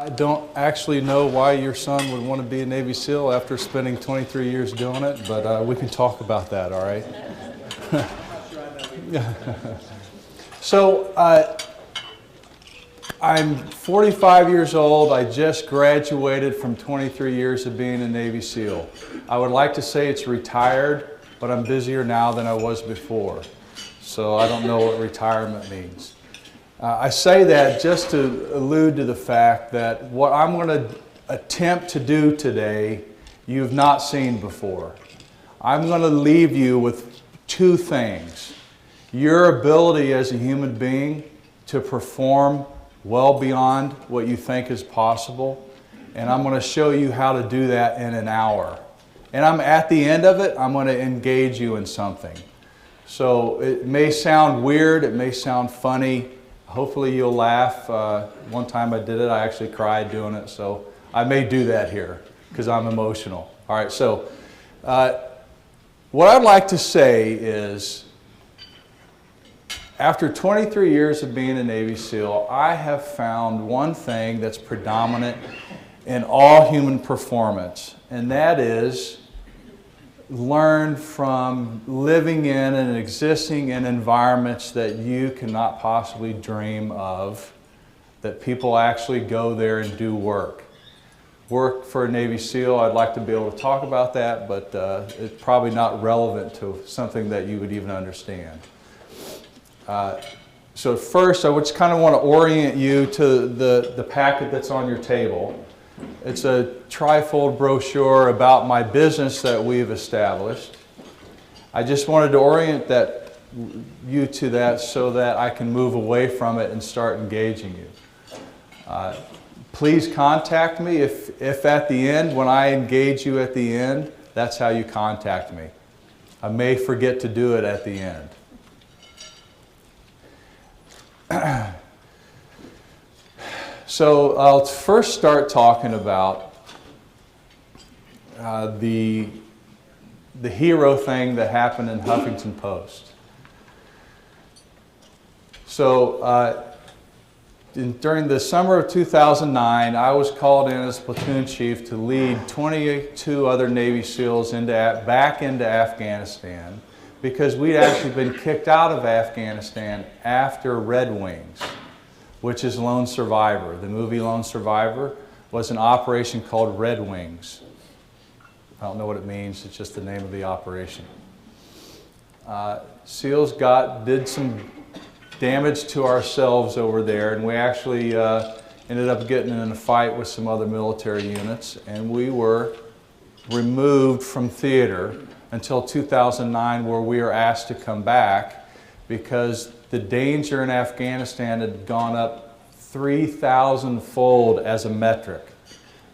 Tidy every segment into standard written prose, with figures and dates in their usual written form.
I don't actually know why your son would want to be a Navy SEAL after spending 23 years doing it, but we can talk about that, all right? So, I'm 45 years old. I just graduated from 23 years of being a Navy SEAL. I would like to say it's retired, but I'm busier now than I was before. So I don't know what retirement means. I say that just to allude to the fact that what I'm going to attempt to do today, you've not seen before. I'm going to leave you with two things. Your ability as a human being to perform well beyond what you think is possible. And I'm going to show you how to do that in an hour. And at the end of it, I'm going to engage you in something. So it may sound weird, it may sound funny. Hopefully you'll laugh. One time I did it, I actually cried doing it, so I may do that here because I'm emotional. All right, so what I'd like to say is, after 23 years of being a Navy SEAL, I have found one thing that's predominant in all human performance, and that is learn from living in and existing in environments that you cannot possibly dream of, that people actually go there and do work. Work for a Navy SEAL, I'd like to be able to talk about that, but it's probably not relevant to something that you would even understand. So first, I just kind of want to orient you to the packet that's on your table. It's a trifold brochure about my business that we've established. I just wanted to orient you to that so that I can move away from it and start engaging you. Please contact me if at the end, when I engage you at the end, that's how you contact me. I may forget to do it at the end. So I'll first start talking about the hero thing that happened in Huffington Post. So during the summer of 2009, I was called in as platoon chief to lead 22 other Navy SEALs back into Afghanistan because we'd actually been kicked out of Afghanistan after Red Wings, which is Lone Survivor. The movie Lone Survivor was an operation called Red Wings. I don't know what it means, it's just the name of the operation. SEALs did some damage to ourselves over there, and we actually ended up getting in a fight with some other military units, and we were removed from theater until 2009, where we were asked to come back because the danger in Afghanistan had gone up 3,000-fold as a metric.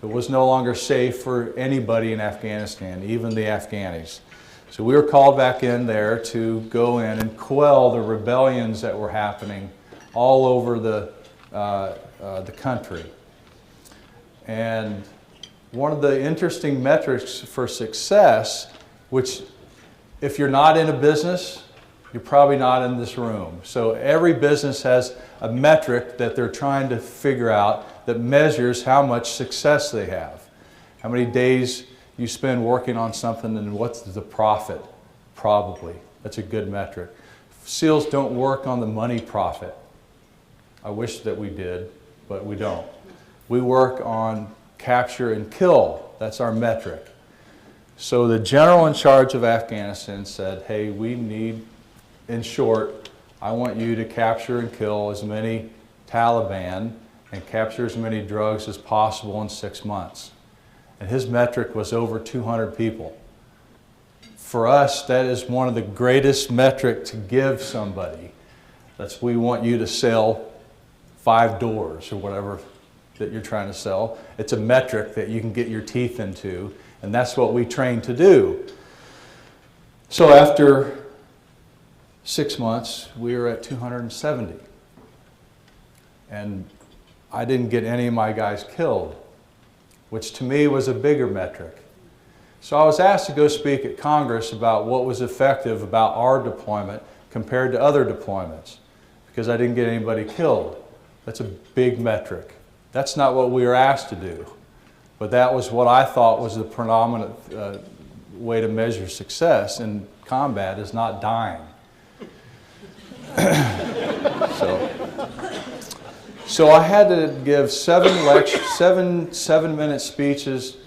It was no longer safe for anybody in Afghanistan, even the Afghanis. So we were called back in there to go in and quell the rebellions that were happening all over the country. And one of the interesting metrics for success, which if you're not in a business, you're probably not in this room. So every business has a metric that they're trying to figure out that measures how much success they have. How many days you spend working on something and what's the profit? Probably. That's a good metric. SEALs don't work on the money profit. I wish that we did, but we don't. We work on capture and kill. That's our metric. So the general in charge of Afghanistan said, hey, we need, in short, I want you to capture and kill as many Taliban and capture as many drugs as possible in 6 months. And his metric was over 200 people. For us, that is one of the greatest metrics to give somebody. That's, we want you to sell 5 doors or whatever that you're trying to sell. It's a metric that you can get your teeth into, and that's what we train to do. So after 6 months, we were at 270. And I didn't get any of my guys killed, which to me was a bigger metric. So I was asked to go speak at Congress about what was effective about our deployment compared to other deployments, because I didn't get anybody killed. That's a big metric. That's not what we were asked to do. But that was what I thought was the predominant way to measure success in combat, is not dying. So I had to give 7-minute speeches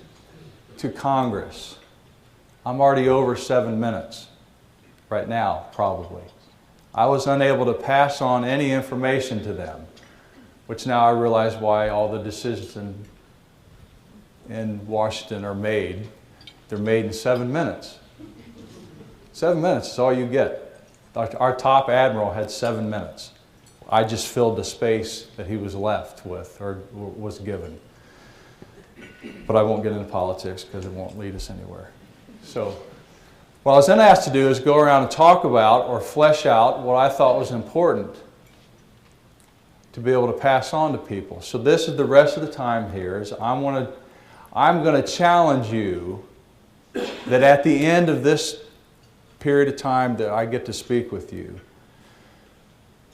to Congress. I'm already over 7 minutes right now, probably. I was unable to pass on any information to them, which now I realize why all the decisions in Washington are made. They're made in 7 minutes. 7 minutes is all you get. Our top admiral had 7 minutes. I just filled the space that he was left with or was given. But I won't get into politics because it won't lead us anywhere. So what I was then asked to do is go around and talk about or flesh out what I thought was important to be able to pass on to people. So this is the rest of the time here is I'm going to challenge you that at the end of this period of time that I get to speak with you,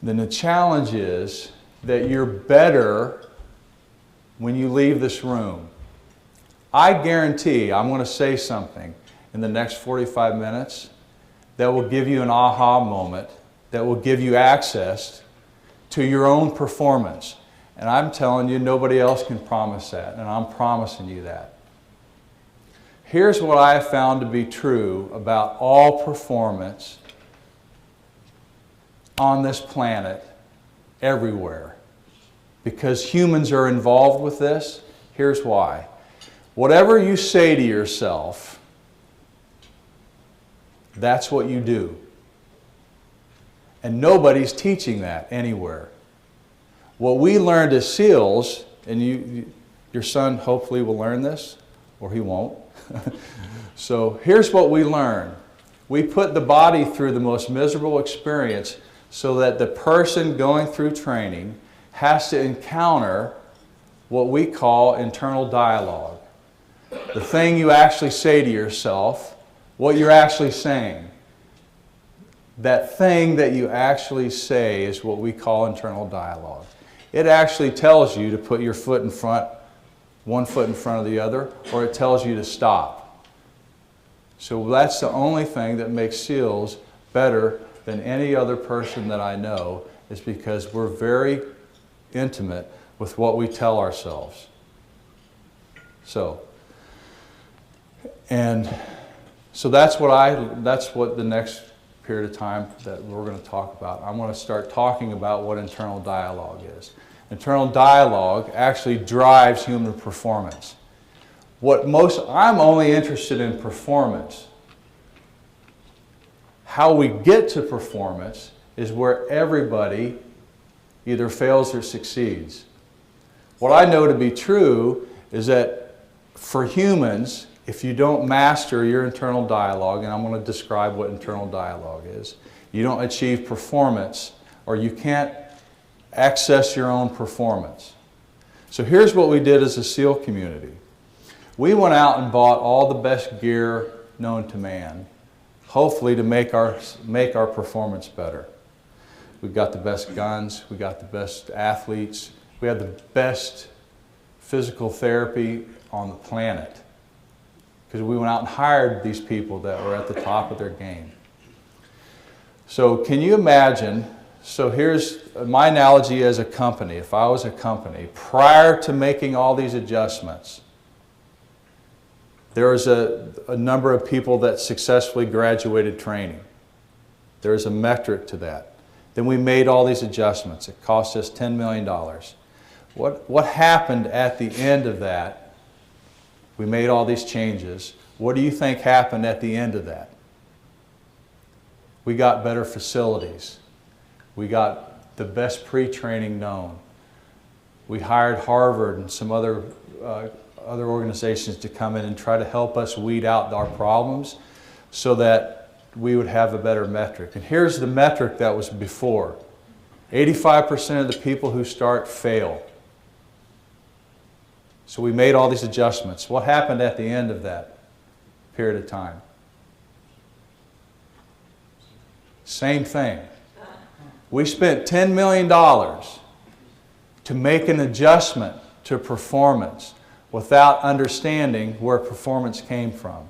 then the challenge is that you're better when you leave this room. I guarantee I'm going to say something in the next 45 minutes that will give you an aha moment, that will give you access to your own performance. And I'm telling you, nobody else can promise that, and I'm promising you that. Here's what I have found to be true about all performance on this planet, everywhere. Because humans are involved with this, here's why. Whatever you say to yourself, that's what you do. And nobody's teaching that anywhere. What we learned as SEALs, and your son hopefully will learn this, or he won't. So here's what we learn. We put the body through the most miserable experience so that the person going through training has to encounter what we call internal dialogue. The thing you actually say to yourself, what you're actually saying. That thing that you actually say is what we call internal dialogue. It actually tells you to put your foot in front, one foot in front of the other, or it tells you to stop. So that's the only thing that makes SEALs better than any other person that I know, is because we're very intimate with what we tell ourselves. So that's what the next period of time that we're going to talk about. I'm going to start talking about what internal dialogue is. Internal dialogue actually drives human performance. I'm only interested in performance. How we get to performance is where everybody either fails or succeeds. What I know to be true is that for humans, if you don't master your internal dialogue, and I'm going to describe what internal dialogue is, you don't achieve performance, or you can't access your own performance. So here's what we did as a SEAL community. We went out and bought all the best gear known to man, hopefully to make our performance better. We've got the best guns, we got the best athletes, we have the best physical therapy on the planet. Because we went out and hired these people that were at the top of their game. So can you imagine, so here's my analogy as a company. If I was a company, prior to making all these adjustments, there was a number of people that successfully graduated training. There's a metric to that. Then we made all these adjustments. It cost us $10 million. What happened at the end of that? We made all these changes. What do you think happened at the end of that? We got better facilities. We got the best pre-training known. We hired Harvard and some other organizations to come in and try to help us weed out our problems so that we would have a better metric. And here's the metric that was before. 85% of the people who start fail. So we made all these adjustments. What happened at the end of that period of time? Same thing. We spent $10 million to make an adjustment to performance without understanding where performance came from.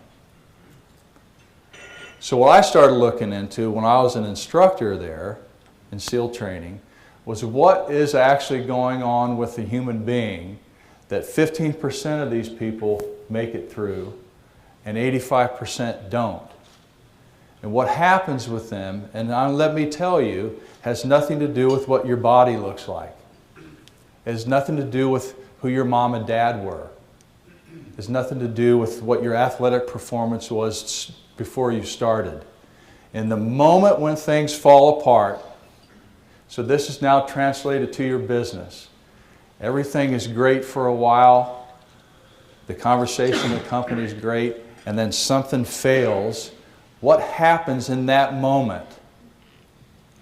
So what I started looking into when I was an instructor there in SEAL training was what is actually going on with the human being that 15% of these people make it through and 85% don't. And what happens with them, and let me tell you, has nothing to do with what your body looks like. It has nothing to do with who your mom and dad were. It has nothing to do with what your athletic performance was before you started. In the moment when things fall apart, so this is now translated to your business. Everything is great for a while. The conversation in the company is great, and then something fails. What happens in that moment?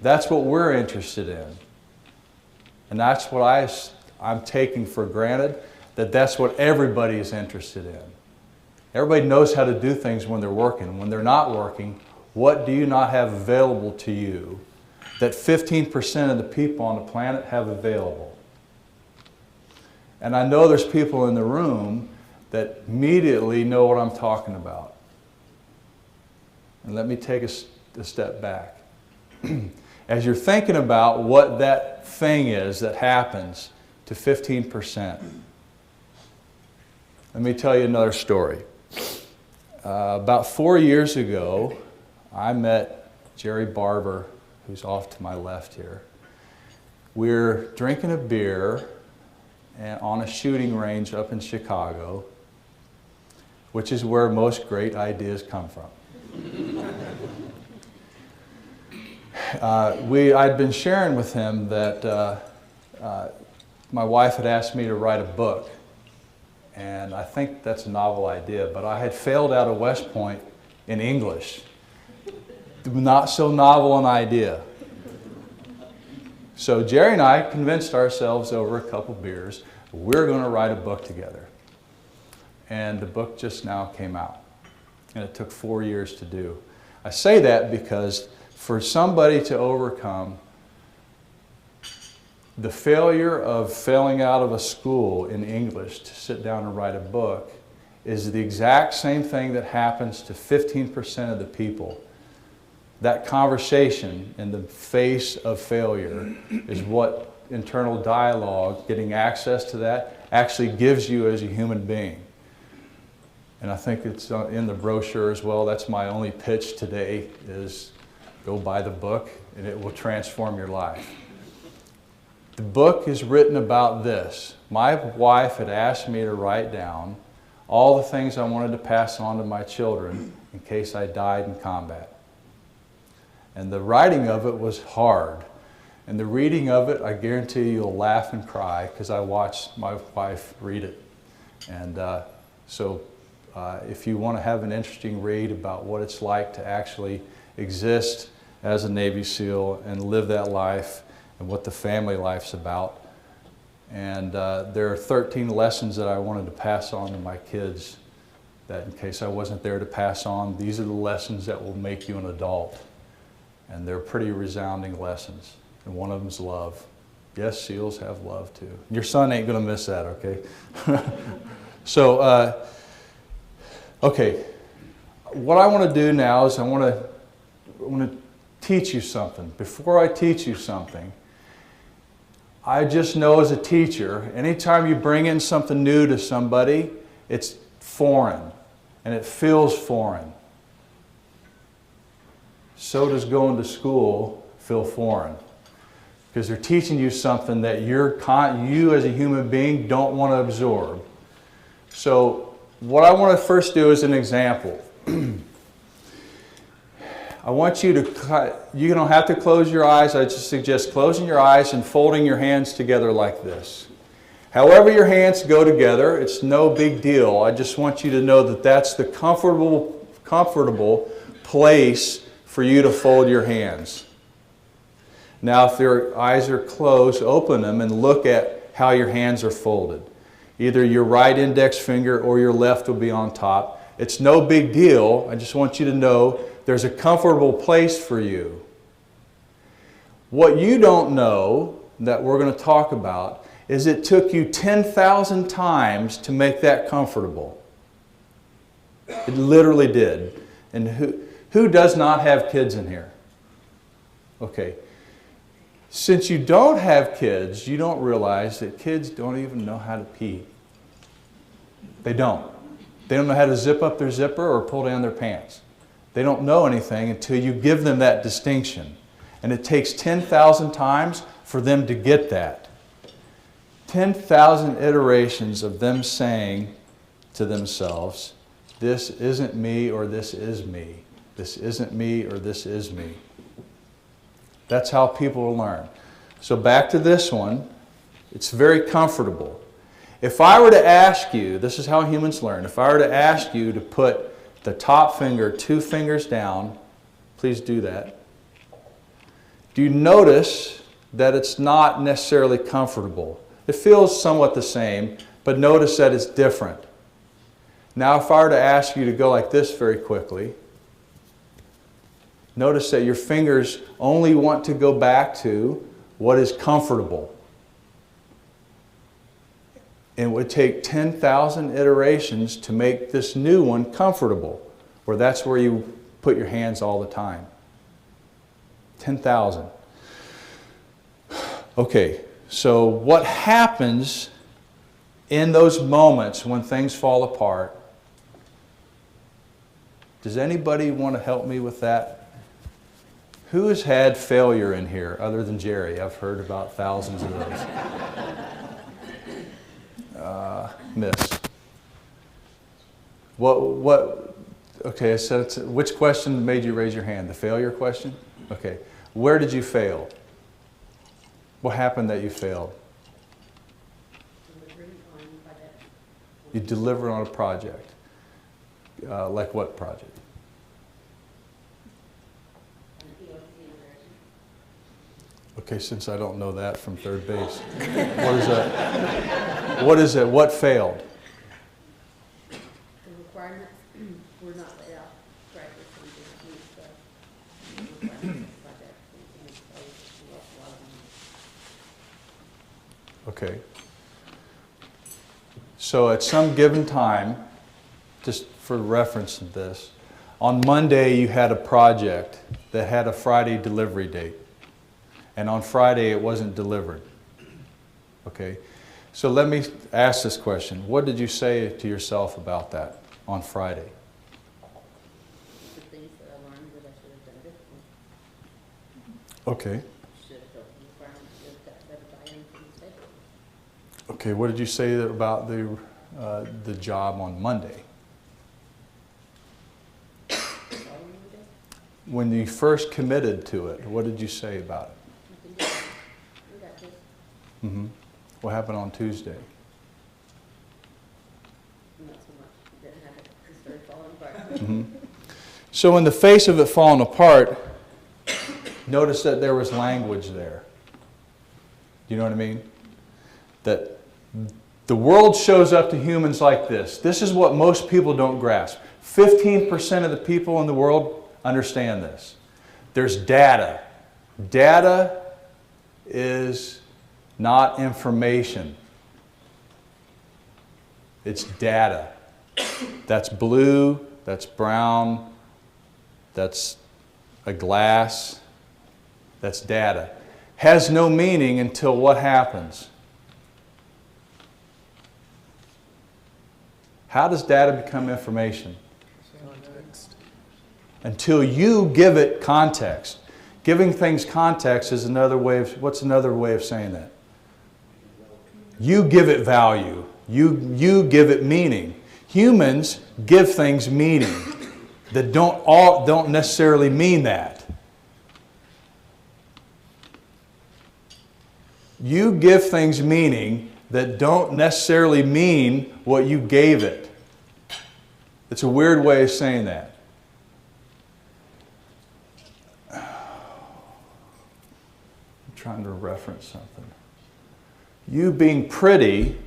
That's what we're interested in. And that's what I'm taking for granted, that's what everybody is interested in. Everybody knows how to do things when they're working. When they're not working, what do you not have available to you that 15% of the people on the planet have available? And I know there's people in the room that immediately know what I'm talking about. And let me take a step back. As you're thinking about what that thing is that happens to 15%, let me tell you another story. About 4 years ago, I met Jerry Barber, who's off to my left here. We're drinking a beer on a shooting range up in Chicago, which is where most great ideas come from. I'd been sharing with him that my wife had asked me to write a book. And I think that's a novel idea, but I had failed out of West Point in English. Not so novel an idea. So Jerry and I convinced ourselves over a couple beers, we're going to write a book together. And the book just now came out. And it took 4 years to do. I say that because for somebody to overcome the failure of failing out of a school in English to sit down and write a book is the exact same thing that happens to 15% of the people. That conversation in the face of failure is what internal dialogue, getting access to that, actually gives you as a human being. And I think it's in the brochure as well. That's my only pitch today is go buy the book and it will transform your life. The book is written about this. My wife had asked me to write down all the things I wanted to pass on to my children in case I died in combat. And the writing of it was hard. And the reading of it, I guarantee you'll laugh and cry because I watched my wife read it. And if you want to have an interesting read about what it's like to actually exist as a Navy SEAL and live that life, and what the family life's about. And there are 13 lessons that I wanted to pass on to my kids that in case I wasn't there to pass on, these are the lessons that will make you an adult. And they're pretty resounding lessons. And one of them is love. Yes, SEALs have love too. Your son ain't going to miss that, okay? Okay. What I want to do now is I want to teach you something. Before I teach you something, I just know as a teacher, anytime you bring in something new to somebody, it's foreign, and it feels foreign. So does going to school feel foreign, because they're teaching you something that you as a human being don't want to absorb. So what I want to first do is an example. I want you to, you don't have to close your eyes. I just suggest closing your eyes and folding your hands together like this. However your hands go together, it's no big deal. I just want you to know that that's the comfortable place for you to fold your hands. Now, if your eyes are closed, open them and look at how your hands are folded. Either your right index finger or your left will be on top. It's no big deal. I just want you to know there's a comfortable place for you. What you don't know that we're going to talk about is it took you 10,000 times to make that comfortable. It literally did. And who does not have kids in here? Okay. Since you don't have kids, you don't realize that kids don't even know how to pee. They don't. They don't know how to zip up their zipper or pull down their pants. They don't know anything until you give them that distinction. And it takes 10,000 times for them to get that. 10,000 iterations of them saying to themselves, this isn't me or this is me. This isn't me or this is me. That's how people learn. So back to this one. It's very comfortable. If I were to ask you, this is how humans learn, if I were to ask you to put the top finger 2 fingers down, please do that. Do you notice that it's not necessarily comfortable? It feels somewhat the same, but notice that it's different. Now if I were to ask you to go like this very quickly, notice that your fingers only want to go back to what is comfortable. And it would take 10,000 iterations to make this new one comfortable, where that's where you put your hands all the time. 10,000. Okay, so what happens in those moments when things fall apart? Does anybody want to help me with that? Who has had failure in here other than Jerry? I've heard about thousands of those. Miss. Okay, so which question made you raise your hand? The failure question? Okay. Where did you fail? What happened that you failed? You delivered on a project. Like what project? Okay, since I don't know that from third base. What is that? What is it? What failed? The requirements were not laid out correctly, so we didn't meet the requirements of the project. We lost a lot of money. Okay. So at some given time, just for reference to this, on Monday you had a project that had a Friday delivery date. And on Friday it wasn't delivered. Okay? So let me ask this question. What did you say to yourself about that on Friday? The things that I learned that I should have done differently. Okay. Should have filled the requirements, should have got better buy-in from the stakeholders. Okay, what did you say about the job on Monday? When you first committed to it, what did you say about it? We got this. Mm-hmm. What happened on Tuesday? Not so much. Didn't have it. It started falling apart. Mm-hmm. So in the face of it falling apart, notice that there was language there. You know what I mean? That the world shows up to humans like this. This is what most people don't grasp. 15% of the people in the world understand this. There's data. Data is not information. It's data. That's blue, that's brown, that's a glass, that's data. Has no meaning until what happens? How does data become information? Context. Until you give it context. Giving things context is another way of, what's another way of saying that? You give it value. You give it meaning. Humans give things meaning that don't necessarily mean that. You give things meaning that don't necessarily mean what you gave it. It's a weird way of saying that. Trying to reference something. You being pretty,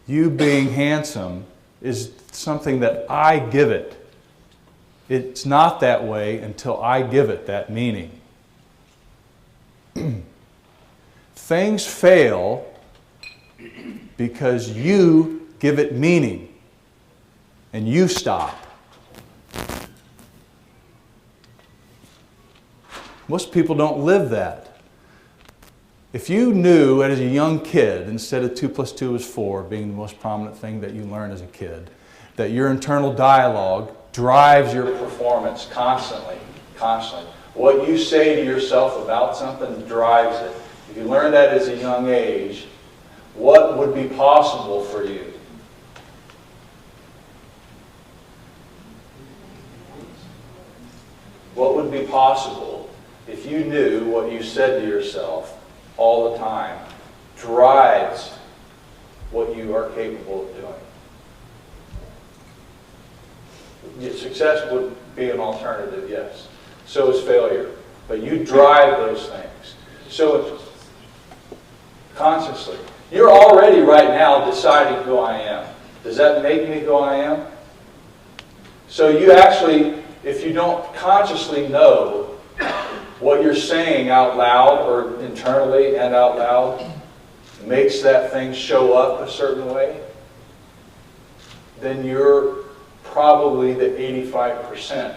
you being handsome is something that I give it. It's not that way until I give it that meaning. Things fail because you give it meaning and you stop. Most people don't live that. If you knew as a young kid, instead of 2 + 2 is 4, being the most prominent thing that you learn as a kid, that your internal dialogue drives your performance constantly. What you say to yourself about something drives it. If you learn that as a young age, what would be possible for you? What would be possible if you knew what you said to yourself all the time drives what you are capable of doing? Success would be an alternative, yes. So is failure. But you drive those things. So consciously. You're already right now deciding who I am. Does that make me who I am? So you actually, if you don't consciously know what you're saying out loud or internally and out loud makes that thing show up a certain way, then you're probably the 85%.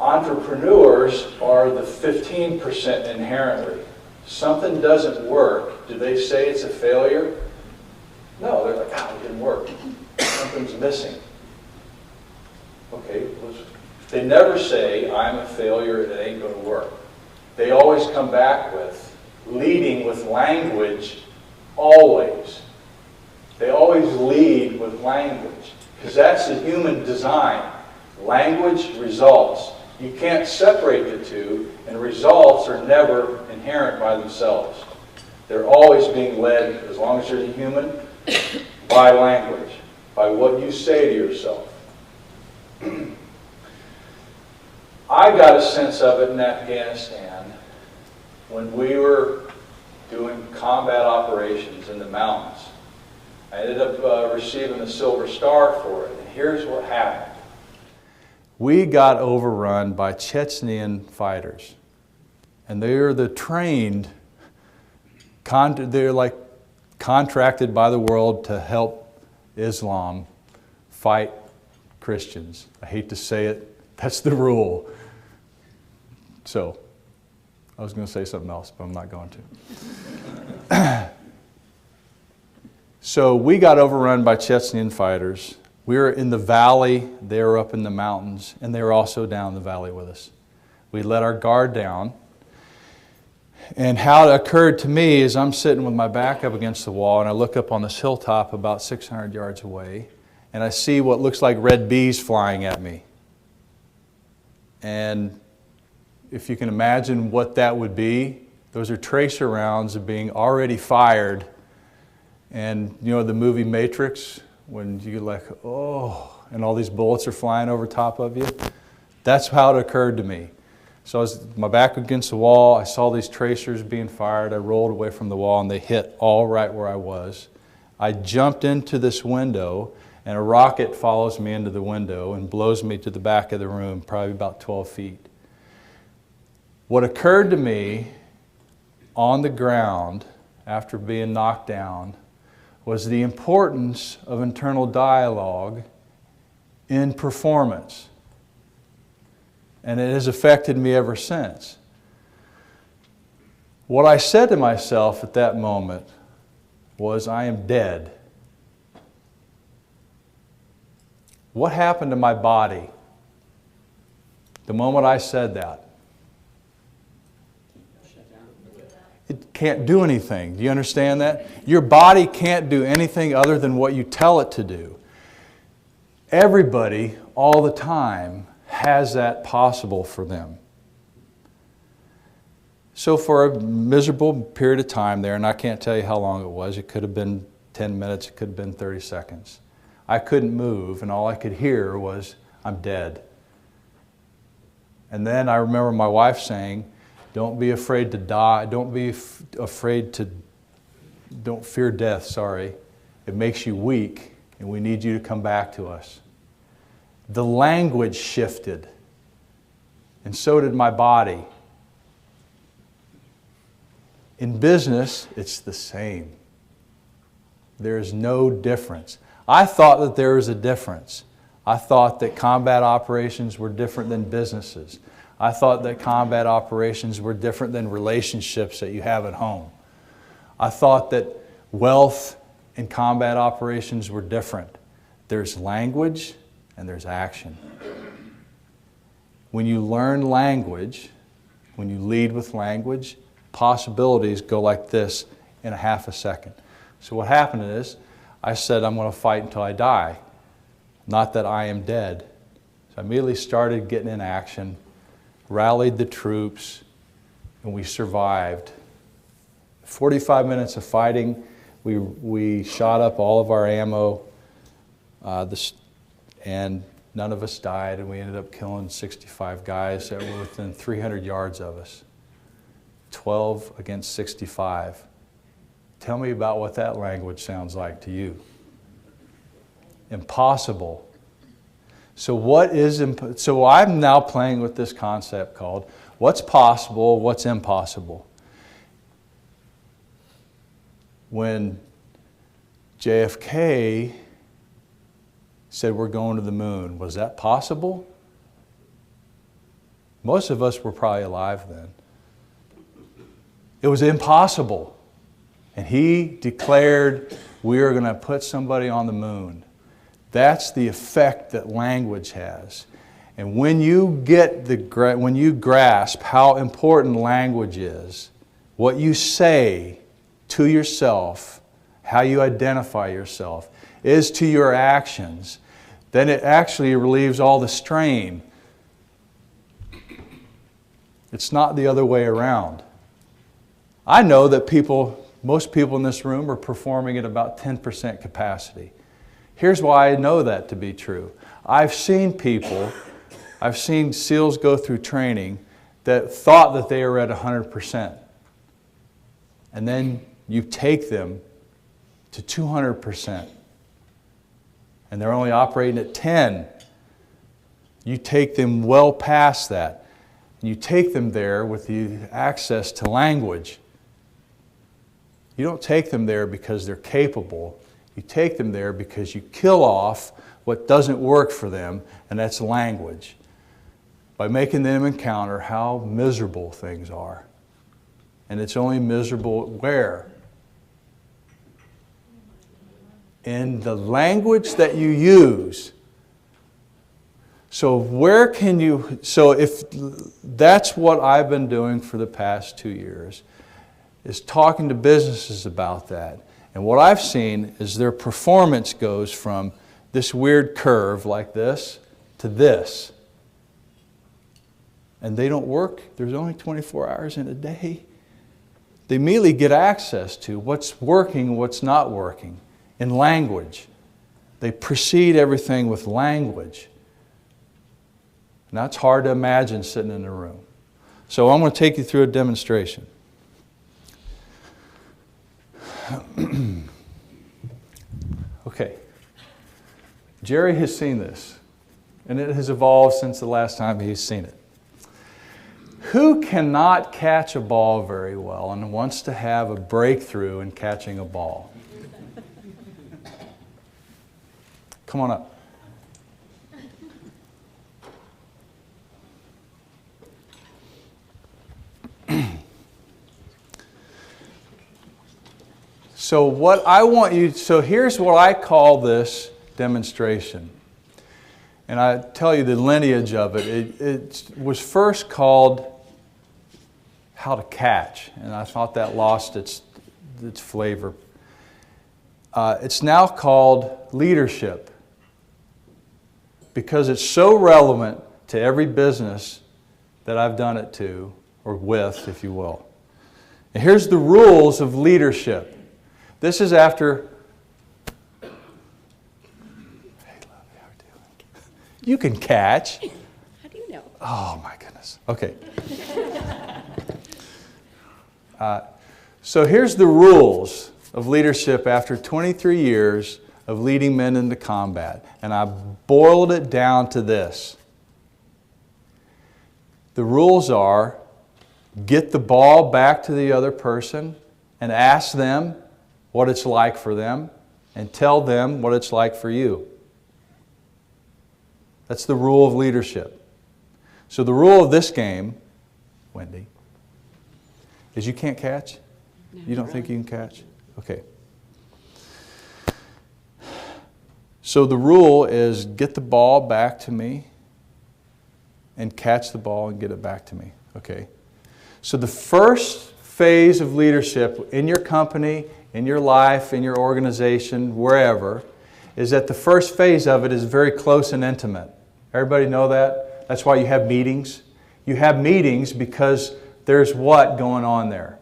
Entrepreneurs are the 15% inherently. Something doesn't work. Do they say it's a failure? No, they're like, it didn't work. Something's missing. Okay, they never say, I'm a failure, it ain't going to work. They always come back with, leading with language, always. They always lead with language, because that's the human design. Language, results. You can't separate the two, and results are never inherent by themselves. They're always being led, as long as you're a human, by language, by what you say to yourself. I got a sense of it in Afghanistan when we were doing combat operations in the mountains. I ended up receiving a Silver Star for it, and here's what happened. We got overrun by Chechenian fighters, and they're the trained, they're like contracted by the world to help Islam fight Christians. I hate to say it, that's the rule. So, I was going to say something else, but I'm not going to. So we got overrun by Chechenian fighters. We were in the valley, they were up in the mountains, and they were also down the valley with us. We let our guard down. And how it occurred to me is I'm sitting with my back up against the wall, and I look up on this hilltop about 600 yards away, and I see what looks like red bees flying at me. And if you can imagine what that would be, those are tracer rounds being already fired. And you know the movie Matrix, when you're like, oh, and all these bullets are flying over top of you? That's how it occurred to me. So I was my back against the wall, I saw these tracers being fired, I rolled away from the wall and they hit all right where I was. I jumped into this window and a rocket follows me into the window and blows me to the back of the room, probably about 12 feet. What occurred to me on the ground after being knocked down was the importance of internal dialogue in performance. And it has affected me ever since. What I said to myself at that moment was, I am dead. What happened to my body the moment I said that? It can't do anything. Do you understand that? Your body can't do anything other than what you tell it to do. Everybody, all the time, has that possible for them. So for a miserable period of time there, and I can't tell you how long it was, it could have been 10 minutes, it could have been 30 seconds. I couldn't move, and all I could hear was, I'm dead. And then I remember my wife saying, don't be afraid to die, don't fear death, sorry. It makes you weak, and we need you to come back to us. The language shifted, and so did my body. In business, it's the same. There's no difference. I thought that there was a difference. I thought that combat operations were different than businesses. I thought that combat operations were different than relationships that you have at home. I thought that wealth and combat operations were different. There's language and there's action. When you learn language, when you lead with language, possibilities go like this in a half a second. So what happened is, I said I'm going to fight until I die, not that I am dead. So I immediately started getting in action, rallied the troops, and we survived. 45 minutes of fighting, we shot up all of our ammo, and none of us died, and we ended up killing 65 guys that were within 300 yards of us. 12 against 65. Tell me about what that language sounds like to you. Impossible. So I'm now playing with this concept called what's possible, what's impossible. When JFK said we're going to the moon, was that possible? Most of us were probably alive then. It was impossible. And he declared we are going to put somebody on the moon. That's the effect that language has. And when you grasp how important language is, what you say to yourself, how you identify yourself, is to your actions, then it actually relieves all the strain. It's not the other way around. I know that most people in this room are performing at about 10% capacity. Here's why I know that to be true. I've seen SEALs go through training that thought that they were at 100%. And then you take them to 200%. And they're only operating at 10. You take them well past that. And you take them there with the access to language. You don't take them there because they're capable. You take them there because you kill off what doesn't work for them, and that's language. By making them encounter how miserable things are. And it's only miserable where? In the language that you use. So if that's what I've been doing for the past 2 years, is talking to businesses about that. And what I've seen is their performance goes from this weird curve like this to this. And they don't work. There's only 24 hours in a day. They immediately get access to what's working and what's not working in language. They precede everything with language. And that's hard to imagine sitting in a room. So I'm going to take you through a demonstration. Okay. Jerry has seen this, and it has evolved since the last time he's seen it. Who cannot catch a ball very well and wants to have a breakthrough in catching a ball? Come on up. So here's what I call this demonstration. And I tell you the lineage of it. It was first called how to catch, and I thought that lost its flavor. It's now called leadership because it's so relevant to every business that I've done it to, or with, if you will. And here's the rules of leadership. This is after... Hey, love, how are you doing? You can catch. How do you know? Oh, my goodness. Okay. So here's the rules of leadership after 23 years of leading men into combat. And I boiled it down to this. The rules are get the ball back to the other person and ask them what it's like for them and tell them what it's like for you. That's the rule of leadership. So the rule of this game, Wendy, is you can't catch? No, You don't think you can catch? Okay. So the rule is get the ball back to me and catch the ball and get it back to me. Okay. So the first phase of leadership in your company, in your life, in your organization, wherever, is that the first phase of it is very close and intimate. Everybody know that? That's why you have meetings. You have meetings because there's what going on there?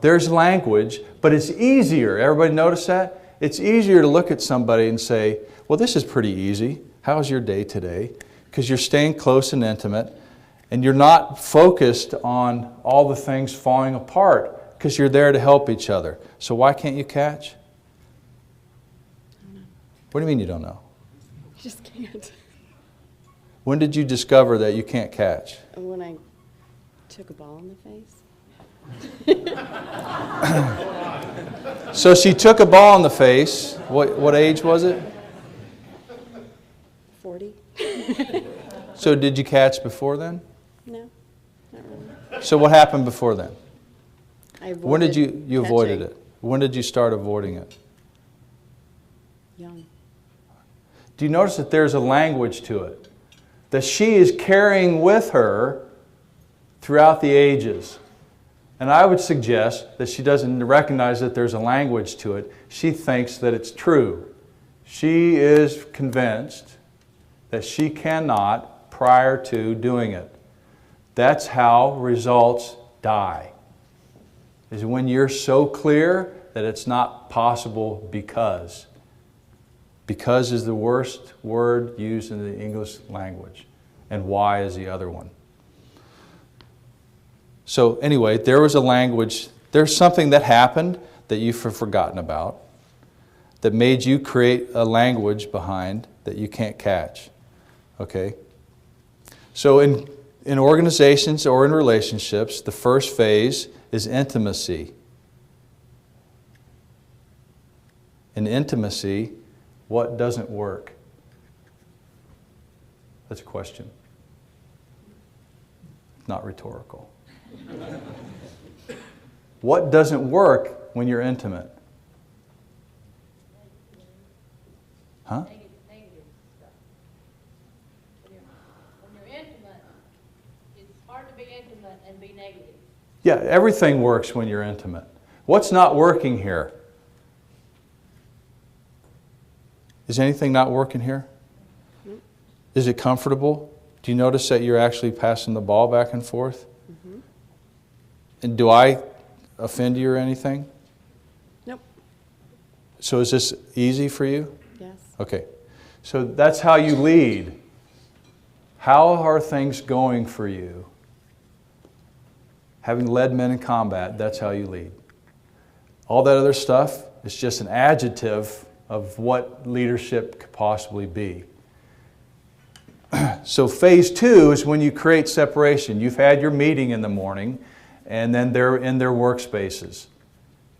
There's language, but it's easier. Everybody notice that? It's easier to look at somebody and say, well, this is pretty easy. How's your day today? Because you're staying close and intimate, and you're not focused on all the things falling apart because you're there to help each other. So why can't you catch? What do you mean you don't know? I just can't. When did you discover that you can't catch? When I took a ball in the face. So she took a ball in the face. What age was it? 40? So did you catch before then? No, not really. So what happened before then? I avoided When did you avoided catching. it? When did you start avoiding it? Young. Do you notice that there's a language to it? That she is carrying with her throughout the ages. And I would suggest that she doesn't recognize that there's a language to it. She thinks that it's true. She is convinced that she cannot prior to doing it. That's how results die. Is when you're so clear that it's not possible because. Because is the worst word used in the English language, and why is the other one. So anyway, there was a language, there's something that happened that you've forgotten about that made you create a language behind that you can't catch. Okay? So in organizations or in relationships, the first phase is intimacy. In intimacy, what doesn't work? That's a question. Not rhetorical. What doesn't work when you're intimate? Huh? Negative stuff. When you're intimate, it's hard to be intimate and be negative. Yeah, everything works when you're intimate. What's not working here? Is anything not working here? Is it comfortable? Do you notice that you're actually passing the ball back and forth? Mm-hmm. And do I offend you or anything? Nope. So is this easy for you? Yes. Okay. So that's how you lead. How are things going for you? Having led men in combat, that's how you lead. All that other stuff is just an adjective of what leadership could possibly be. So phase 2 is when you create separation. You've had your meeting in the morning, and then they're in their workspaces.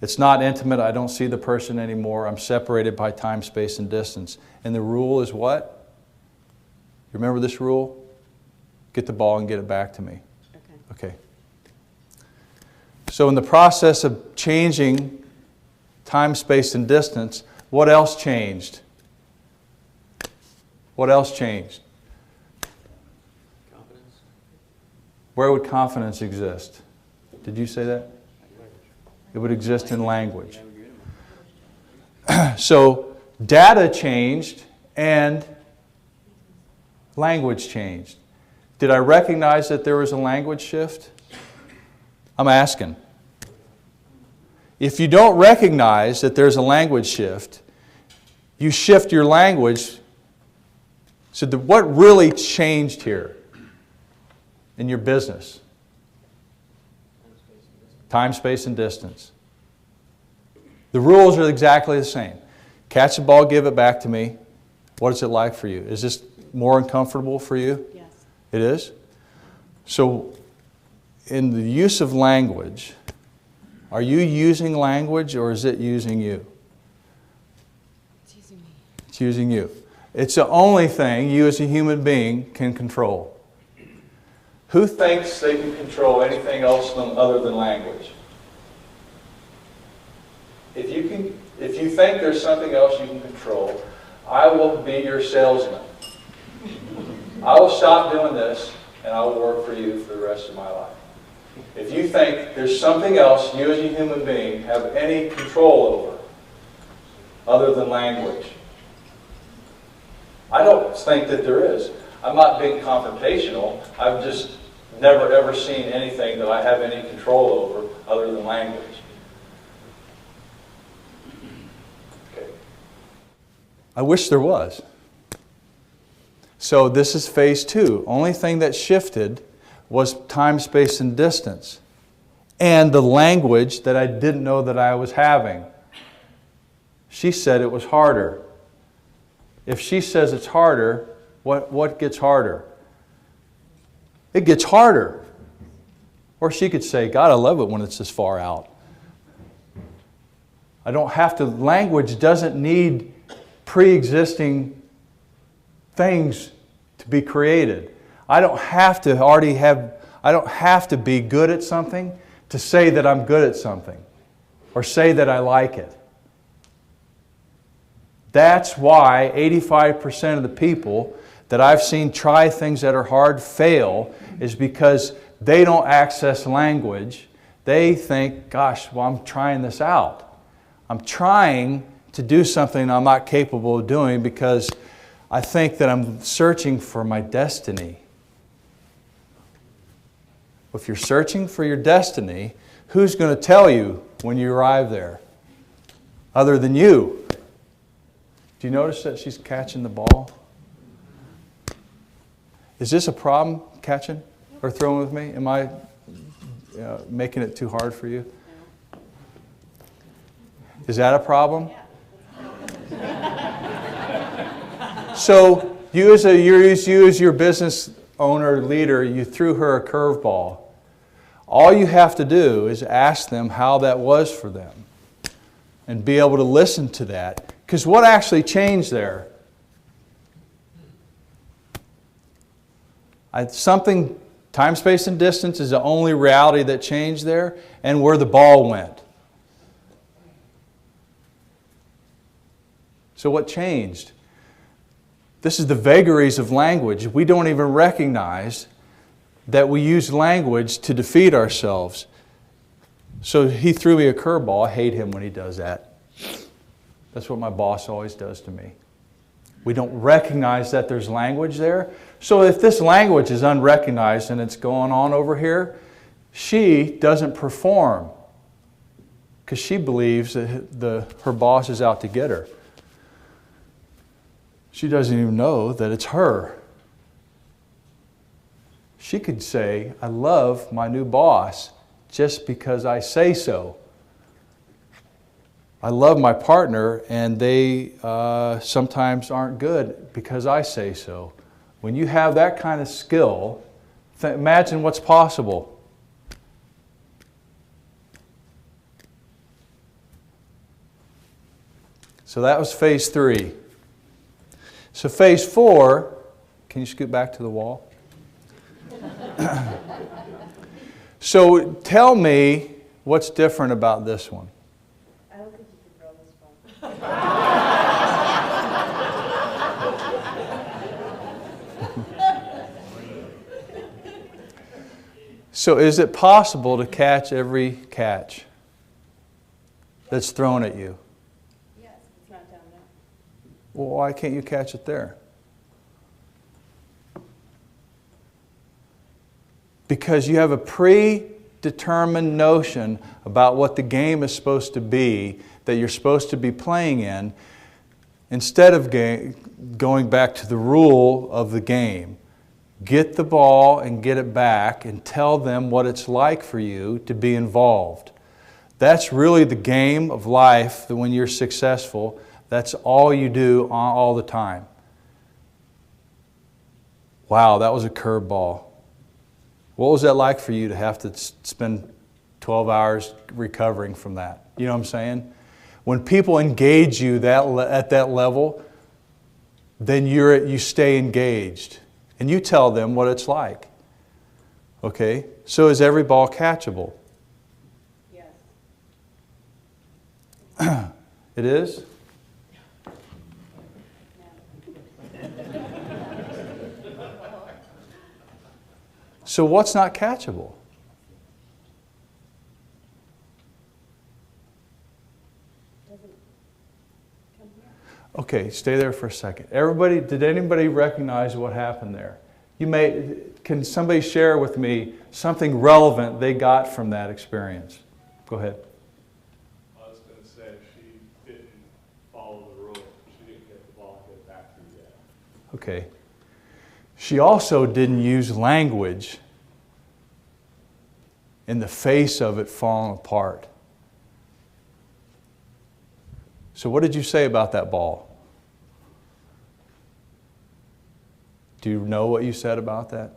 It's not intimate. I don't see the person anymore. I'm separated by time, space, and distance. And the rule is what? You remember this rule? Get the ball and get it back to me. Okay. So in the process of changing time, space, and distance, what else changed? What else changed? Confidence. Where would confidence exist? Did you say that? It would exist in language. So data changed and language changed. Did I recognize that there was a language shift? I'm asking. If you don't recognize that there's a language shift, you shift your language. So what really changed here in your business? Time, space, and distance. The rules are exactly the same. Catch the ball, give it back to me. What is it like for you? Is this more uncomfortable for you? Yes. It is? So in the use of language, are you using language or is it using you? It's using me. It's using you. It's the only thing you as a human being can control. Who thinks they can control anything else other than language? If you think there's something else you can control, I will be your salesman. I will stop doing this and I will work for you for the rest of my life. If you think there's something else you as a human being have any control over other than language, I don't think that there is. I'm not being confrontational. I've just never ever seen anything that I have any control over other than language. Okay. I wish there was. So this is phase 2. Only thing that shifted was time, space, and distance. And the language that I didn't know that I was having. She said it was harder. If she says it's harder, what gets harder? It gets harder. Or she could say, God, I love it when it's this far out. I don't have to, language doesn't need pre-existing things to be created. I don't have to be good at something to say that I'm good at something or say that I like it. That's why 85% of the people that I've seen try things that are hard fail is because they don't access language. They think, gosh, well, I'm trying this out. I'm trying to do something I'm not capable of doing because I think that I'm searching for my destiny. If you're searching for your destiny, who's going to tell you when you arrive there other than you? Do you notice that she's catching the ball? Is this a problem, catching or throwing with me? Am I making it too hard for you? Is that a problem? So you as your business owner, leader, you threw her a curveball. All you have to do is ask them how that was for them and be able to listen to that. Because what actually changed there? Time, space, and distance is the only reality that changed there, and where the ball went. So what changed? This is the vagaries of language. We don't even recognize that we use language to defeat ourselves. So he threw me a curveball. I hate him when he does that. That's what my boss always does to me. We don't recognize that there's language there. So if this language is unrecognized and it's going on over here, she doesn't perform because she believes that her boss is out to get her. She doesn't even know that it's her. She could say, I love my new boss just because I say so. I love my partner and they sometimes aren't good because I say so. When you have that kind of skill, imagine what's possible. So that was phase 3. So phase 4, can you scoot back to the wall? So tell me what's different about this one. I don't think you can throw this one. So is it possible to catch every catch that's thrown at you? Yes, it's not down there. Well, why can't you catch it there? Because you have a predetermined notion about what the game is supposed to be, that you're supposed to be playing in, instead of going back to the rule of the game. Get the ball and get it back and tell them what it's like for you to be involved. That's really the game of life, that when you're successful, that's all you do all the time. Wow, that was a curveball. What was that like for you to have to spend 12 hours recovering from that? You know what I'm saying? When people engage you at that level, then you stay engaged. And you tell them what it's like. Okay? So is every ball catchable? Yes. It is? So what's not catchable? Okay, stay there for a second. Did anybody recognize what happened there? Can somebody share with me something relevant they got from that experience? Go ahead. I was going to say she didn't follow the rule. She didn't get the ball and get it back to you yet. Okay. She also didn't use language in the face of it falling apart. So what did you say about that ball? Do you know what you said about that?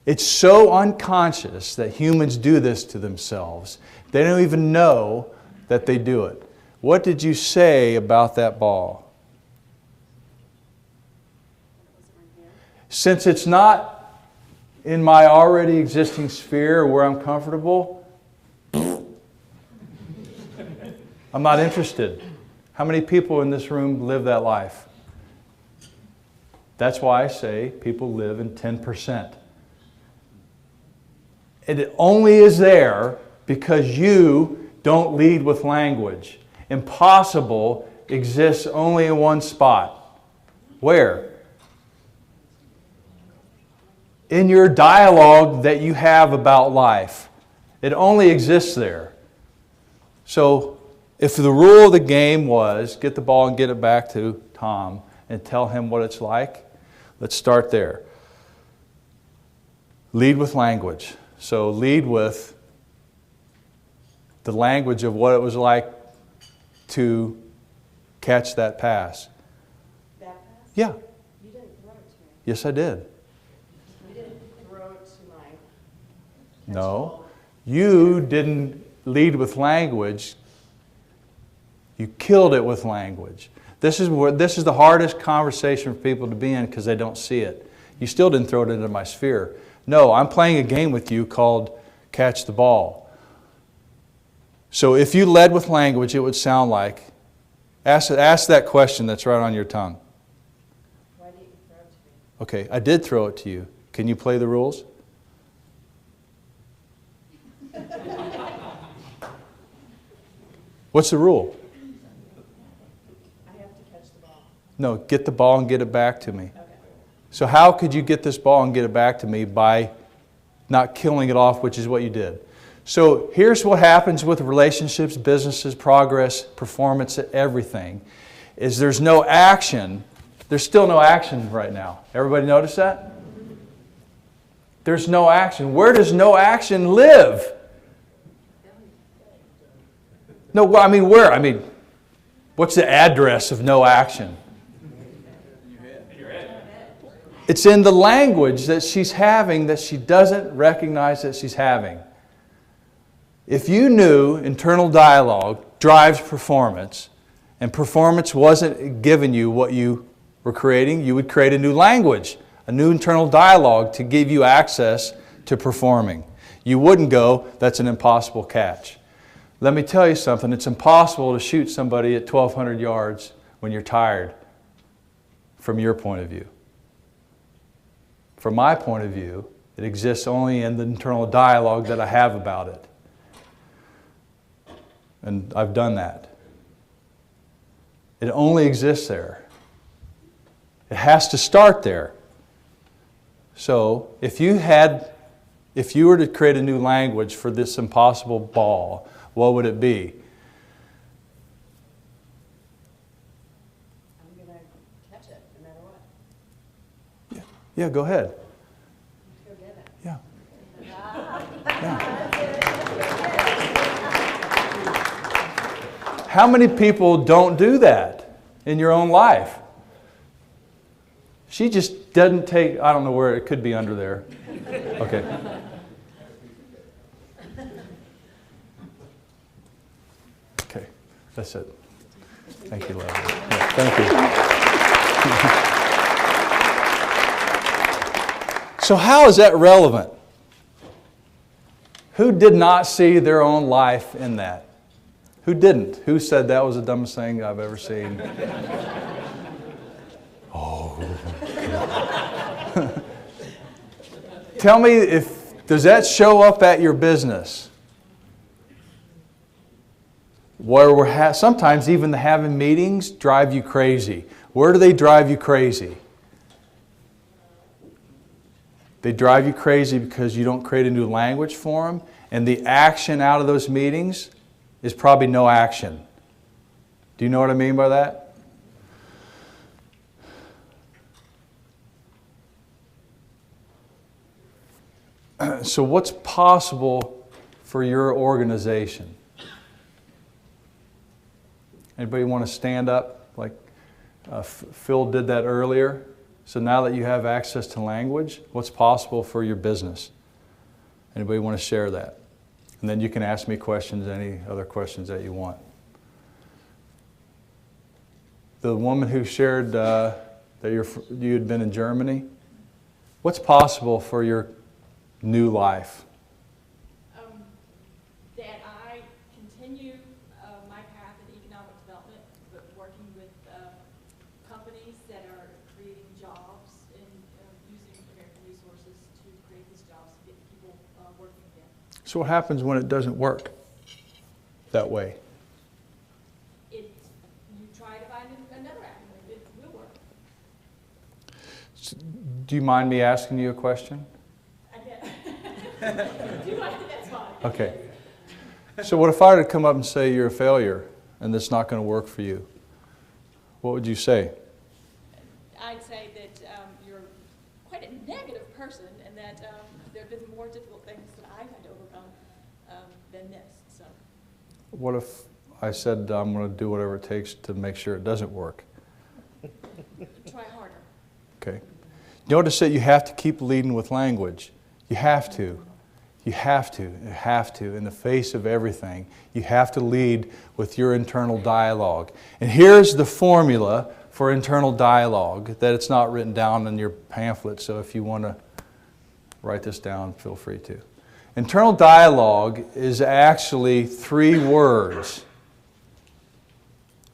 It's so unconscious that humans do this to themselves. They don't even know that they do it. What did you say about that ball? Since it's not in my already existing sphere where I'm comfortable, I'm not interested. How many people in this room live that life? That's why I say people live in 10%. It only is there because you don't lead with language. Impossible exists only in one spot. Where? In your dialogue that you have about life. It only exists there. So, if the rule of the game was get the ball and get it back to Tom and tell him what it's like, let's start there. Lead with language. So lead with the language of what it was like to catch that pass. That pass? Yeah. You didn't throw it to me. Yes, I did. You didn't throw it to my No. You didn't lead with language. You killed it with language. This is the hardest conversation for people to be in because they don't see it. You still didn't throw it into my sphere. No, I'm playing a game with you called catch the ball. So if you led with language, it would sound like, ask that question that's right on your tongue. Why didn't you throw it to me? Okay, I did throw it to you. Can you play the rules? What's the rule? I have to catch the ball. No, get the ball and get it back to me. Okay. So how could you get this ball and get it back to me by not killing it off, which is what you did? So here's what happens with relationships, businesses, progress, performance, everything, is there's no action. There's still no action right now. Everybody notice that? There's no action. Where does no action live? No, I mean, where? I mean, what's the address of no action? It's in the language that she's having that she doesn't recognize that she's having. If you knew internal dialogue drives performance, and performance wasn't giving you what you were creating, you would create a new language, a new internal dialogue to give you access to performing. You wouldn't go, that's an impossible catch. Let me tell you something, it's impossible to shoot somebody at 1,200 yards when you're tired, from your point of view. From my point of view, it exists only in the internal dialogue that I have about it. And I've done that. It only exists there. It has to start there. So, if you were to create a new language for this impossible ball, what would it be? I'm going to catch it no matter what. Yeah, go ahead. Go get it. Yeah. How many people don't do that in your own life? She just doesn't take, I don't know where, it could be under there. Okay. Okay, that's it. Thank you, Leslie. Yeah, thank you. So how is that relevant? Who did not see their own life in that? Who didn't? Who said that was the dumbest thing I've ever seen? Oh. Tell me, does that show up at your business? Where sometimes even having meetings drive you crazy. Where do they drive you crazy? They drive you crazy because you don't create a new language for them, and the action out of those meetings is probably no action. Do you know what I mean by that? So what's possible for your organization? Anybody want to stand up like Phil did that earlier? So now that you have access to language, what's possible for your business? Anybody want to share that? And then you can ask me questions, any other questions that you want. The woman who shared that you had been in Germany, what's possible for your new life? That I continue my path in economic development, but working with companies that are creating jobs and using American resources to create these jobs to get people working again. So what happens when it doesn't work that way? You try to find another avenue. It will work. Do you mind me asking you a question? I get that's fine. Okay. So what if I were to come up and say you're a failure and it's not going to work for you? What would you say? I'd say that you're quite a negative person and that there have been more difficult things that I've had to overcome than this. So. What if I said I'm going to do whatever it takes to make sure it doesn't work? Try harder. Okay. Notice that you have to keep leading with language. You have to. You have to. You have to. In the face of everything, you have to lead with your internal dialogue. And here's the formula for internal dialogue, that it's not written down in your pamphlet, so if you want to write this down, feel free to. Internal dialogue is actually 3 words.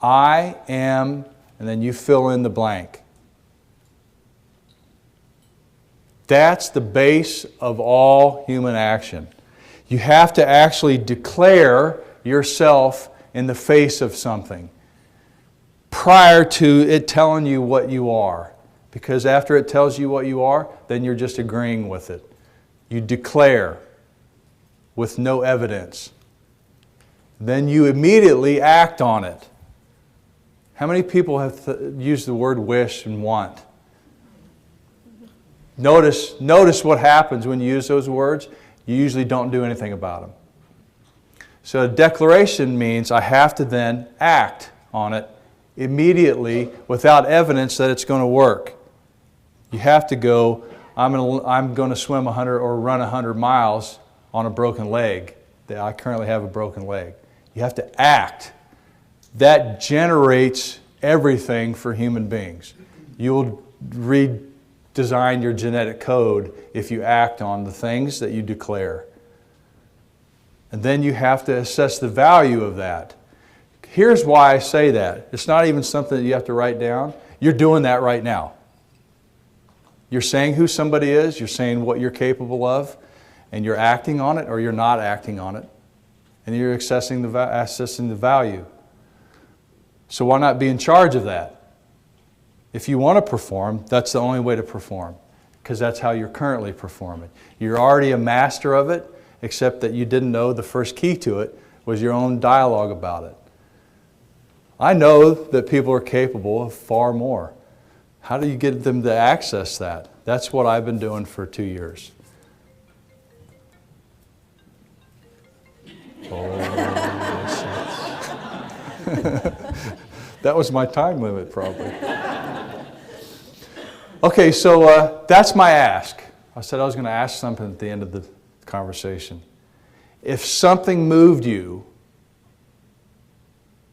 I am, and then you fill in the blank. That's the base of all human action. You have to actually declare yourself in the face of something prior to it telling you what you are. Because after it tells you what you are, then you're just agreeing with it. You declare with no evidence. Then you immediately act on it. How many people have used the word wish and want? Notice what happens when you use those words. You usually don't do anything about them. So a declaration means I have to then act on it immediately without evidence that it's going to work. You have to go, I'm going to swim 100 or run 100 miles on a broken leg. I currently have a broken leg. You have to act. That generates everything for human beings. You'll redesign your genetic code if you act on the things that you declare. And then you have to assess the value of that. Here's why I say that. It's not even something that you have to write down. You're doing that right now. You're saying who somebody is, you're saying what you're capable of, and you're acting on it or you're not acting on it. And you're assessing the value. So why not be in charge of that? If you want to perform, that's the only way to perform, because that's how you're currently performing. You're already a master of it, except that you didn't know the first key to it was your own dialogue about it. I know that people are capable of far more. How do you get them to access that? That's what I've been doing for 2 years. That was my time limit, probably. Okay, so that's my ask. I said I was going to ask something at the end of the conversation. If something moved you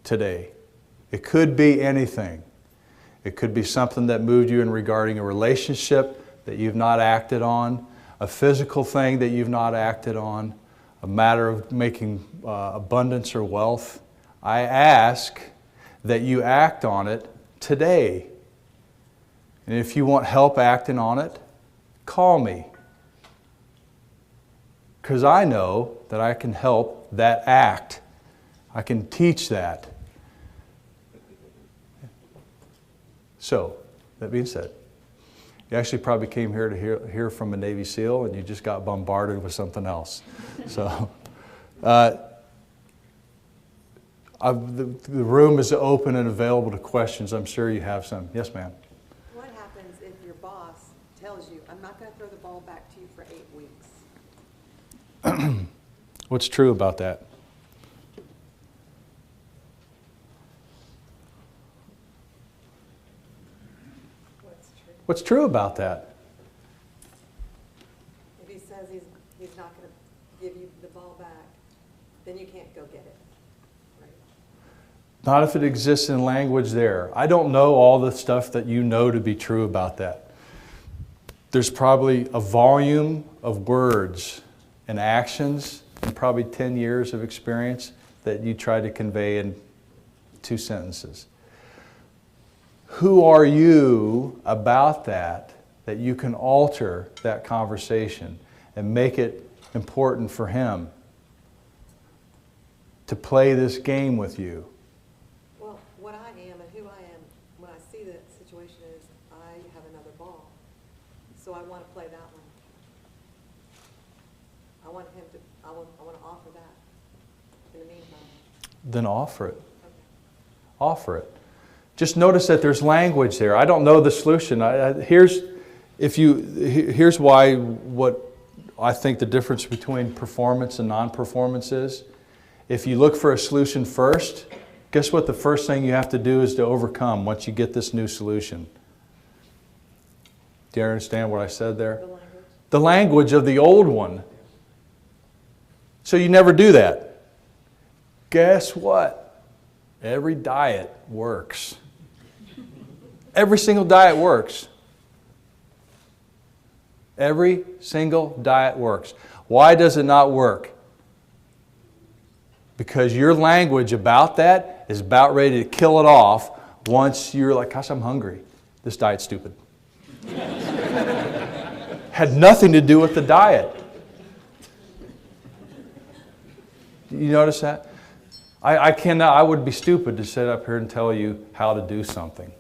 today, it could be anything. It could be something that moved you in regarding a relationship that you've not acted on, a physical thing that you've not acted on, a matter of making abundance or wealth. I ask that you act on it today. And if you want help acting on it, call me. Because I know that I can help that act. I can teach that. So, that being said, you actually probably came here to hear from a Navy SEAL and you just got bombarded with something else. So, the room is open and available to questions. I'm sure you have some. Yes, ma'am. What happens if your boss tells you, I'm not going to throw the ball back to you for 8 weeks? What's true about that? What's true about that? If he says he's not going to give you the ball back, then you can't go get it. Right? Not if it exists in language there. I don't know all the stuff that you know to be true about that. There's probably a volume of words and actions and probably 10 years of experience that you try to convey in 2 sentences. Who are you about that you can alter that conversation and make it important for him to play this game with you? Well, what I am and who I am, when I see that situation is, I have another ball. So I want to play that one. I want to offer that in the meantime. Then offer it. Okay. Offer it. Just notice that there's language there. I don't know the solution. Here's why what I think the difference between performance and non-performance is. If you look for a solution first, guess what the first thing you have to do is to overcome once you get this new solution? Do you understand what I said there? The language. The language of the old one. So you never do that. Guess what? Every diet works. Every single diet works. Every single diet works. Why does it not work? Because your language about that is about ready to kill it off once you're like, gosh, I'm hungry. This diet's stupid. Had nothing to do with the diet. You notice that? I would be stupid to sit up here and tell you how to do something.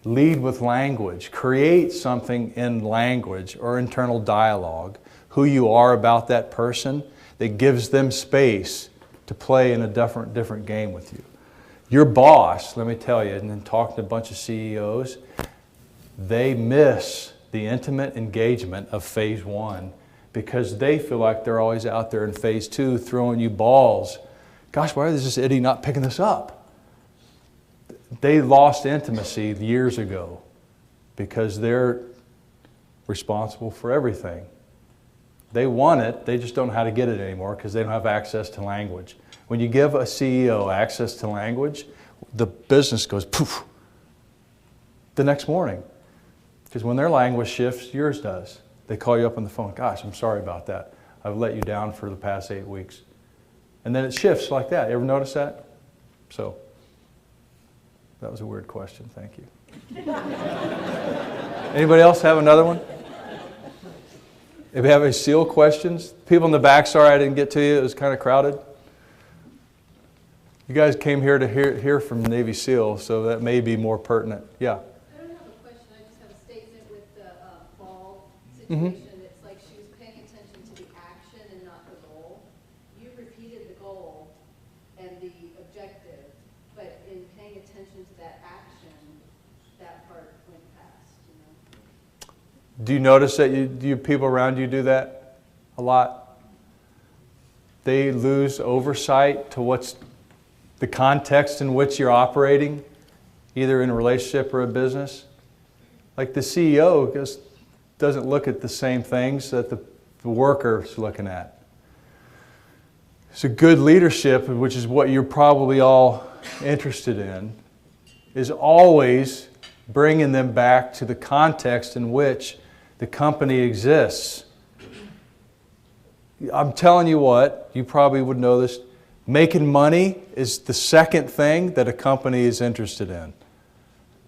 Lead with language. Create something in language or internal dialogue, who you are about that person, that gives them space to play in a different game with you. Your boss, let me tell you, and then talking to a bunch of CEOs, they miss the intimate engagement of phase 1 because they feel like they're always out there in phase 2 throwing you balls. Gosh, why is this idiot not picking this up? They lost intimacy years ago because they're responsible for everything. They want it, they just don't know how to get it anymore because they don't have access to language. When you give a CEO access to language, the business goes poof the next morning. Because when their language shifts, yours does. They call you up on the phone, gosh, I'm sorry about that. I've let you down for the past 8 weeks. And then it shifts like that. You ever notice that? So, that was a weird question. Thank you. Anybody else have another one? If you have any SEAL questions, people in the back, sorry I didn't get to you. It was kind of crowded. You guys came here to hear from Navy SEAL, so that may be more pertinent. Yeah. I don't have a question, I just have a statement with the ball situation. It's like she was paying attention to the action and not the goal. You repeated the goal and the objective, but in paying attention to that action, that part went past, you know? Do you notice that you people around you do that a lot? They lose oversight to what's the context in which you're operating, either in a relationship or a business. Like the CEO doesn't look at the same things that the worker's looking at. So good leadership, which is what you're probably all interested in, is always bringing them back to the context in which the company exists. I'm telling you what, you probably would know this, making money is the second thing that a company is interested in.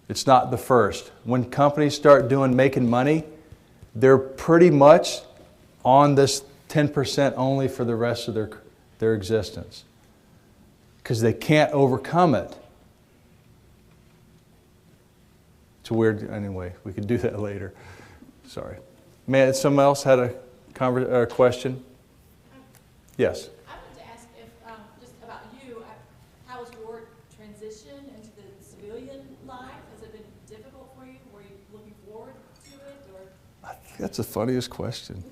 It's not the first. When companies start making money, they're pretty much on this 10% only for the rest of their existence, because they can't overcome it. It's weird. Anyway, we could do that later. Sorry. Man, someone else had a question? Yes. I wanted to ask if, just about you, how was your transition into the civilian life? Has it been difficult for you? Were you looking forward to it, or? I think that's the funniest question.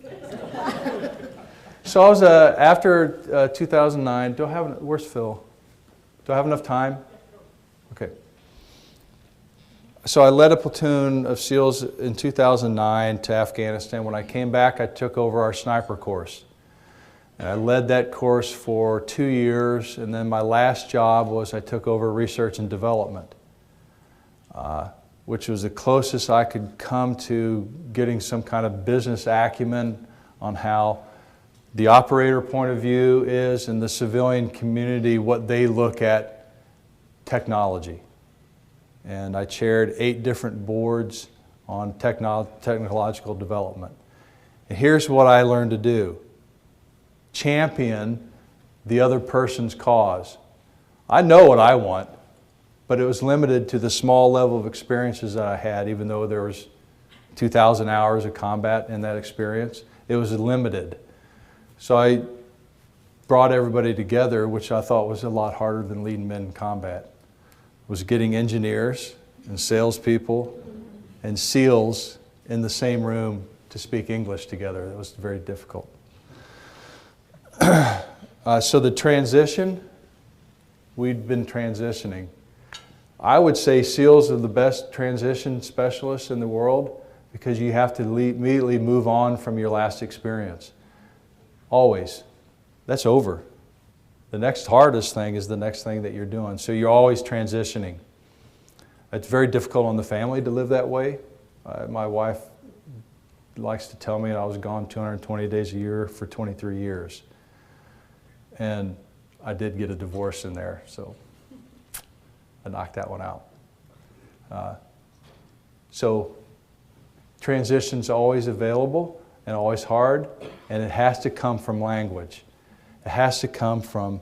So I was, after 2009, where's Phil? Do I have enough time? Okay. So I led a platoon of SEALs in 2009 to Afghanistan. When I came back, I took over our sniper course. And I led that course for 2 years, and then my last job was I took over research and development, which was the closest I could come to getting some kind of business acumen on how the operator point of view is, and the civilian community, what they look at technology. And I chaired 8 different boards on technological development. And here's what I learned to do. Champion the other person's cause. I know what I want, but it was limited to the small level of experiences that I had, even though there was 2,000 hours of combat in that experience. It was limited. So I brought everybody together, which I thought was a lot harder than leading men in combat. Was getting engineers and salespeople and SEALs in the same room to speak English together. It was very difficult. So the transition, we'd been transitioning. I would say SEALs are the best transition specialists in the world, because you have to immediately move on from your last experience. Always. That's over. The next hardest thing is the next thing that you're doing. So you're always transitioning. It's very difficult on the family to live that way. My wife likes to tell me I was gone 220 days a year for 23 years. And I did get a divorce in there, so I knocked that one out. So transition's always available and always hard, and it has to come from language. It has to come from,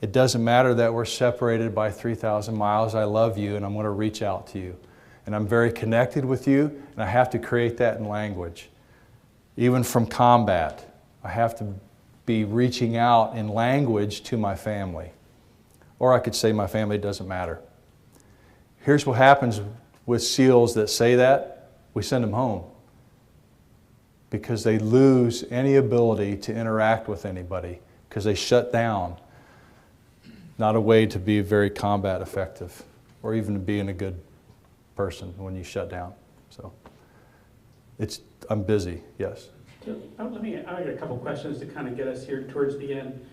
it doesn't matter that we're separated by 3,000 miles, I love you and I'm going to reach out to you. And I'm very connected with you, and I have to create that in language. Even from combat, I have to be reaching out in language to my family. Or I could say my family doesn't matter. Here's what happens with SEALs that say that. We send them home, because they lose any ability to interact with anybody, because they shut down. Not a way to be very combat effective, or even to being a good person when you shut down. So I'm busy, yes. I got a couple questions to kind of get us here towards the end.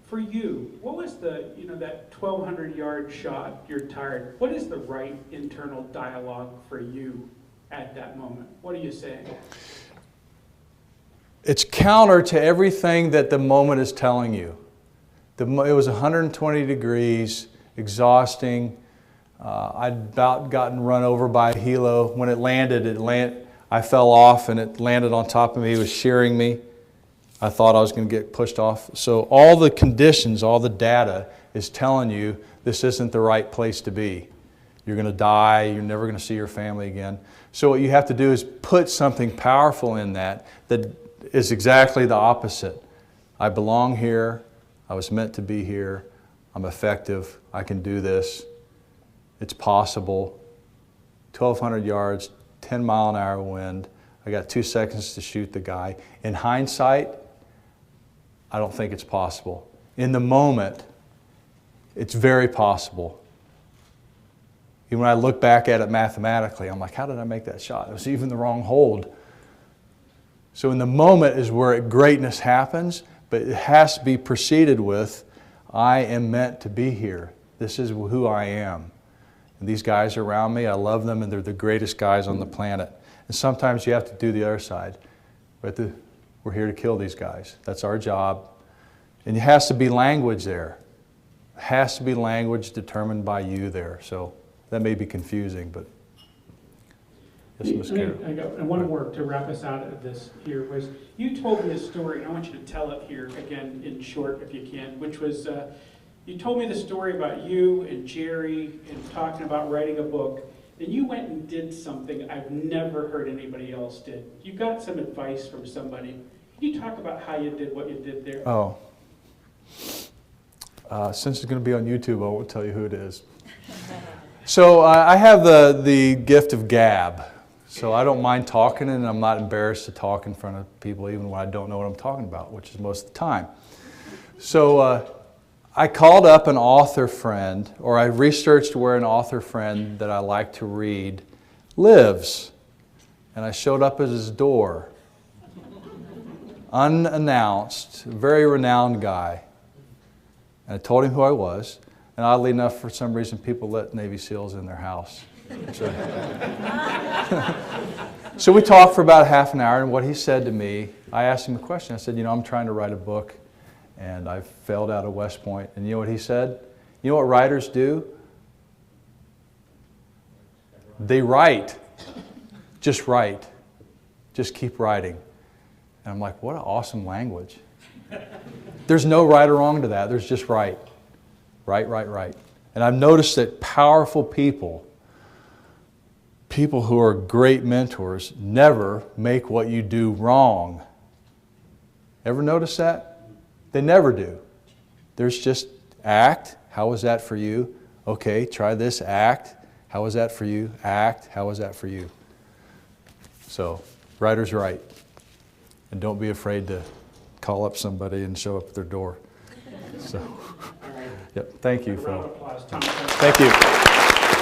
For you, what was that 1,200-yard shot, you're tired, what is the right internal dialogue for you at that moment? What are you saying? It's counter to everything that the moment is telling you. It was 120 degrees, exhausting. I'd about gotten run over by a helo. When it landed, I fell off and it landed on top of me. It was shearing me. I thought I was going to get pushed off. So all the conditions, all the data is telling you this isn't the right place to be. You're going to die. You're never going to see your family again. So what you have to do is put something powerful in that is exactly the opposite. I belong here. I was meant to be here. I'm effective. I can do this. It's possible. 1,200 yards, 10-mile-an-hour wind. I got 2 seconds to shoot the guy. In hindsight, I don't think it's possible. In the moment, it's very possible. Even when I look back at it mathematically, I'm like, how did I make that shot? It was even the wrong hold. So in the moment is where greatness happens, but it has to be preceded with, I am meant to be here. This is who I am. And these guys around me, I love them, and they're the greatest guys on the planet. And sometimes you have to do the other side. We're here to kill these guys. That's our job. And it has to be language there. It has to be language determined by you there. So that may be confusing, but yes, Ms. Carroll. And one more to wrap us out of this here was, you told me a story, and I want you to tell it here again in short if you can, which was, you told me the story about you and Jerry and talking about writing a book, and you went and did something I've never heard anybody else did. You got some advice from somebody. Can you talk about how you did what you did there? Oh. Since it's going to be on YouTube, I won't tell you who it is. So I have the gift of gab. So I don't mind talking, and I'm not embarrassed to talk in front of people even when I don't know what I'm talking about, which is most of the time. So I called up an author friend, or I researched where an author friend that I like to read lives. And I showed up at his door, unannounced, very renowned guy. And I told him who I was. And oddly enough, for some reason, people let Navy SEALs in their house. So we talked for about half an hour, and what he said to me, I asked him a question. I said, you know, I'm trying to write a book, and I failed out of West Point. And you know what he said? You know what writers do? They write. Just write. Just keep writing. And I'm like, what an awesome language. There's no right or wrong to that. There's just right. Right, right, right. And I've noticed that powerful people who are great mentors, never make what you do wrong. Ever notice that? They never do. There's just act. How was that for you? Okay, try this. Act. How was that for you? Act. How was that for you? So, writer's right. And don't be afraid to call up somebody and show up at their door. So, All right. yep. Thank you, A round Phil. of applause, Thom. Thank you.